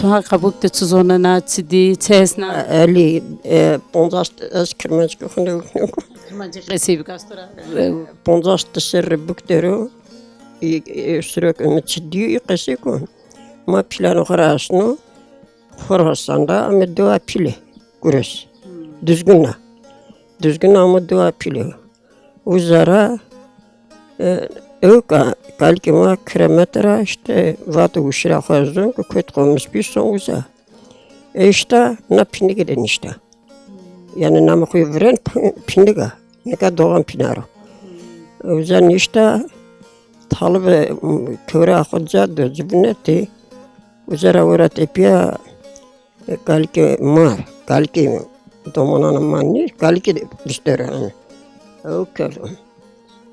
tuha kabukte tuzona na çidi çesna Ali ponzast eskirmez kuhunu kırmancı kesibi kastora ponzast ser buktero sürek çidi qesiku ma plan qarasno Horasanda ama dua pili gures düzgün ama dua pili uzara öka kalkima kilometre işte vatı uşra khazun köt qomus bir son uza işte na pini giden işte yani namı kuyveren piniga ne kadar doğan pinaro uzan işte talbe köre akıca da cibneti uzara uğrat epya kalki domanan manni kalki bistere o